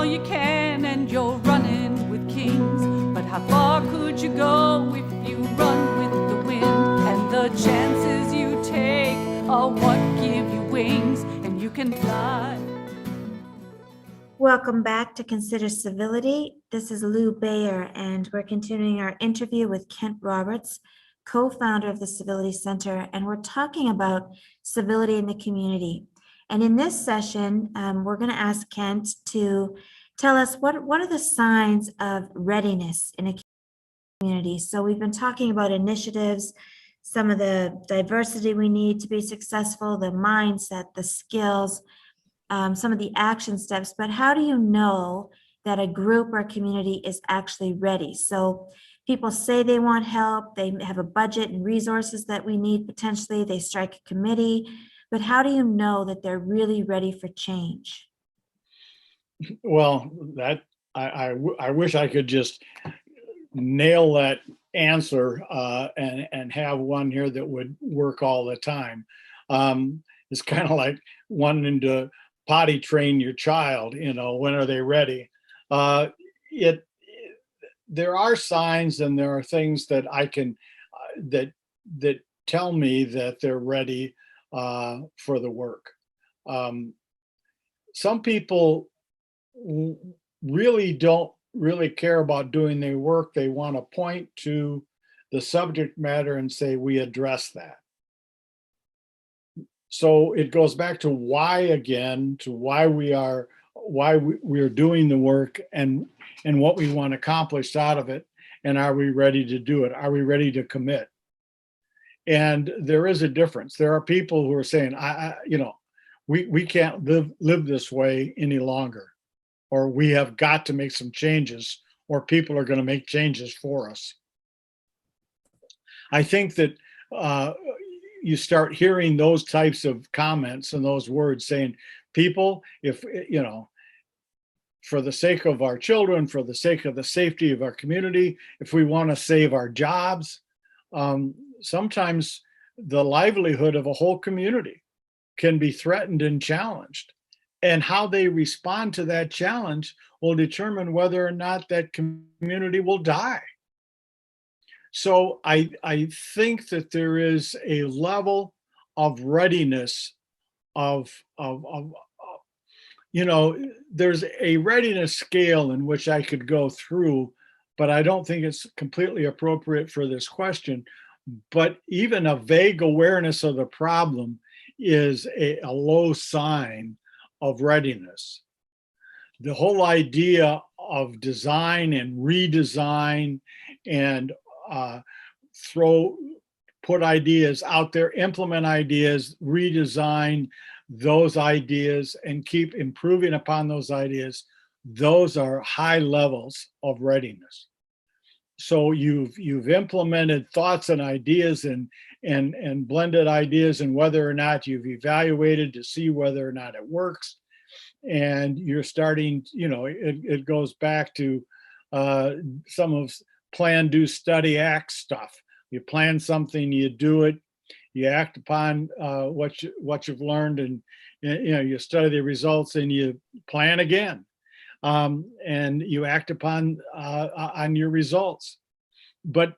all you can and you're running with kings. But how far could you go if you run with the wind? And the chances you take are what give you wings, and you can fly. Welcome back to Consider Civility. This is Lou Bayer, and we're continuing our interview with Kent Roberts, co-founder of the Civility Center, and we're talking about civility in the community. And in this session, we're going to ask Kent to tell us what are the signs of readiness in a community. So we've been talking about initiatives, some of the diversity we need to be successful, the mindset, the skills, some of the action steps, but how do you know that a group or a community is actually ready? So people say they want help, they have a budget and resources that we need potentially, they strike a committee, but how do you know that they're really ready for change? Well, that I wish I could just nail that answer and have one here that would work all the time. It's kind of like wanting to potty train your child, when are they ready? There are signs and there are things that I can that tell me that they're ready for the work. Some people really don't care about doing their work. They want to point to the subject matter and say, we address that. So it goes back to why again, to why we are doing the work and what we want accomplished out of it. And are we ready to do it? Are we ready to commit? And there is a difference. There are people who are saying, we can't live this way any longer, or we have got to make some changes, or people are going to make changes for us. I think that you start hearing those types of comments and those words saying, people, if, for the sake of our children, for the sake of the safety of our community, if we want to save our jobs, sometimes the livelihood of a whole community can be threatened and challenged. And how they respond to that challenge will determine whether or not that community will die. So I think that there is a level of readiness there's a readiness scale in which I could go through, but I don't think it's completely appropriate for this question. But even a vague awareness of the problem is a low sign of readiness. The whole idea of design and redesign and put ideas out there, implement ideas, redesign those ideas, and keep improving upon those ideas, those are high levels of readiness. So you've implemented thoughts and ideas and blended ideas, and whether or not you've evaluated to see whether or not it works. And you're starting, it goes back to some of plan, do, study, act stuff. You plan something, you do it, you act upon what you've learned, and you study the results, and you plan again, and you act upon on your results. But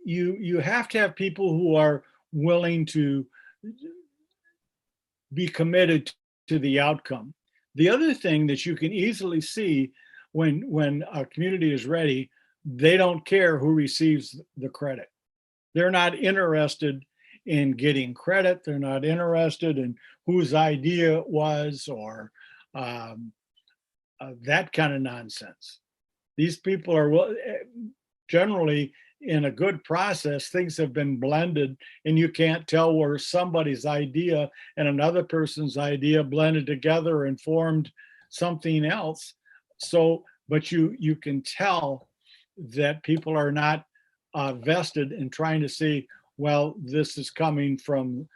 you have to have people who are willing to be committed to the outcome. The other thing that you can easily see when a community is ready, they don't care who receives the credit. They're not interested in getting credit. They're not interested in whose idea it was, or that kind of nonsense. These people are generally, in a good process, things have been blended, and you can't tell where somebody's idea and another person's idea blended together and formed something else. So, but you can tell that people are not vested in trying to see, well, this is coming from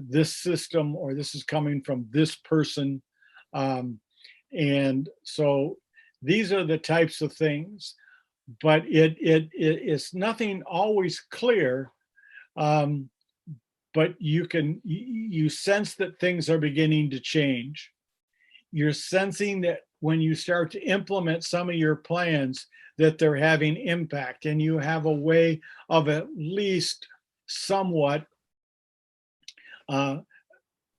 this system, or this is coming from this person. And so these are the types of things, but it's nothing always clear. But you sense that things are beginning to change. you're sensing that when you start to implement some of your plans, that they're having impact, and you have a way of at least somewhat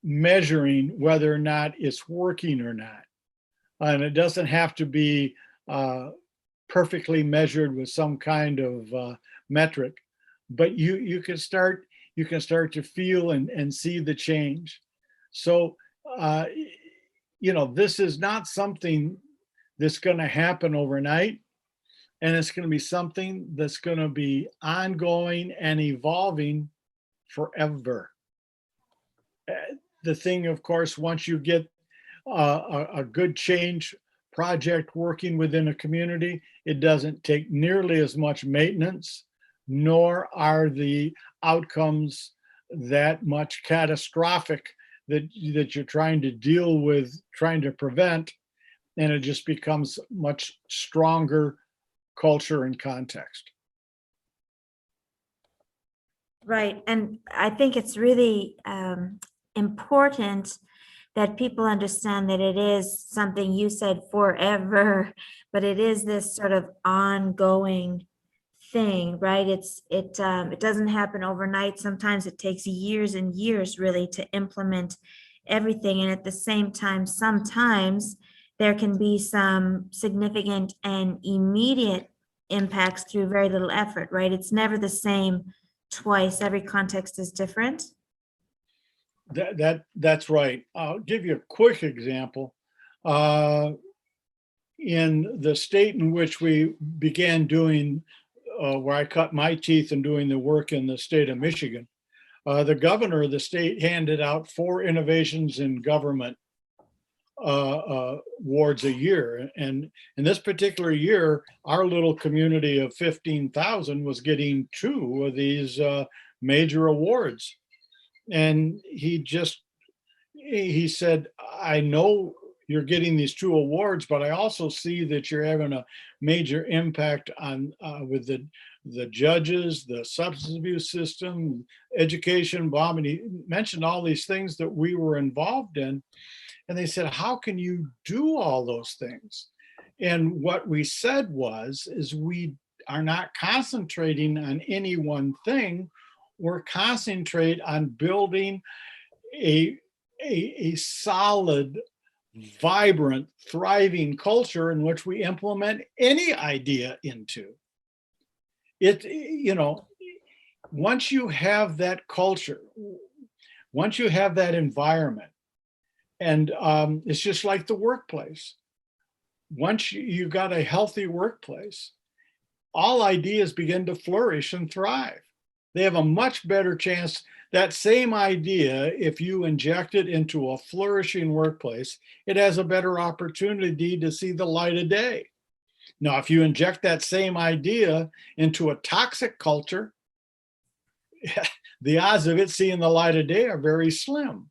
measuring whether or not it's working or not. And it doesn't have to be perfectly measured with some kind of metric, but you can start to feel and see the change. So this is not something that's going to happen overnight, and it's going to be something that's going to be ongoing and evolving forever. The thing, of course, once you get a good change project working within a community, it doesn't take nearly as much maintenance, nor are the outcomes that much catastrophic that you're trying to deal with, trying to prevent, and it just becomes much stronger culture and context. Right. And I think it's really important that people understand that it is something, you said forever, but it is this sort of ongoing thing, right? It doesn't happen overnight. Sometimes it takes years and years really to implement everything. And at the same time, sometimes there can be some significant and immediate impacts through very little effort, right? It's never the same twice. Every context is different. That's right. I'll give you a quick example. In the state in which we began doing, where I cut my teeth in doing the work in the state of Michigan, the governor of the state handed out 4 innovations in government awards a year. And in this particular year, our little community of 15,000 was getting 2 of these major awards. And he said, I know you're getting these 2 awards, but I also see that you're having a major impact on with the judges, the substance abuse system, education. Bob, and he mentioned all these things that we were involved in. And they said, how can you do all those things? And what we said is we are not concentrating on any one thing. We're concentrate on building a solid, vibrant, thriving culture in which we implement any idea into it. Once you have that culture, once you have that environment, and it's just like the workplace. Once you got a healthy workplace, all ideas begin to flourish and thrive. They have a much better chance. That same idea, if you inject it into a flourishing workplace, it has a better opportunity to see the light of day. Now, if you inject that same idea into a toxic culture, the odds of it seeing the light of day are very slim.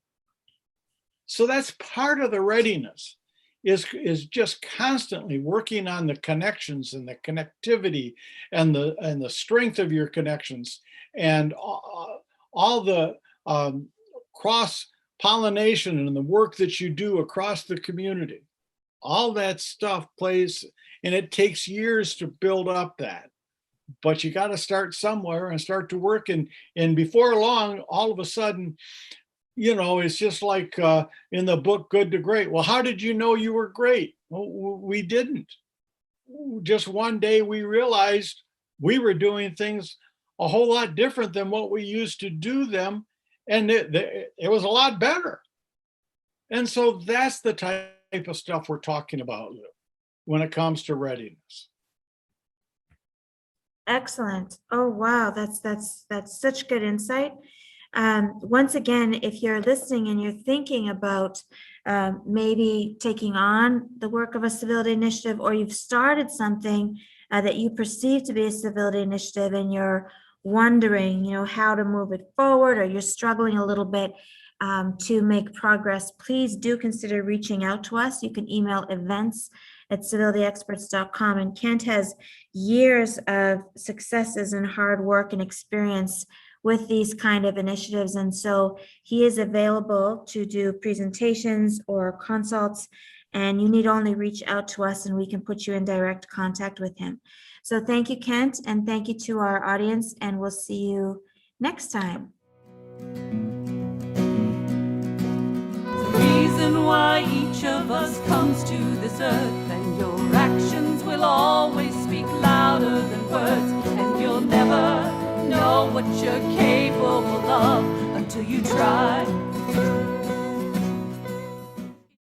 So that's part of the readiness, is just constantly working on the connections and the connectivity and the strength of your connections, and all the cross-pollination and the work that you do across the community. All that stuff plays, and it takes years to build up that. But you got to start somewhere and start to work. And before long, all of a sudden, it's just like in the book, Good to Great. Well, how did you know you were great? Well, we didn't. Just one day we realized we were doing things a whole lot different than what we used to do them. And it was a lot better. And so that's the type of stuff we're talking about, Lou, when it comes to readiness. Excellent. Oh, wow. That's such good insight. Once again, if you're listening and you're thinking about maybe taking on the work of a civility initiative, or you've started something that you perceive to be a civility initiative, and you're wondering, how to move it forward, or you're struggling a little bit to make progress, please do consider reaching out to us. You can email events@civilityexperts.com. And Kent has years of successes and hard work and experience with these kind of initiatives. And so he is available to do presentations or consults, and you need only reach out to us and we can put you in direct contact with him. So thank you, Kent, and thank you to our audience, and we'll see you next time. The reason why each of us comes to this earth, and your actions will always speak louder than words, and you'll never know what you're capable of until you try.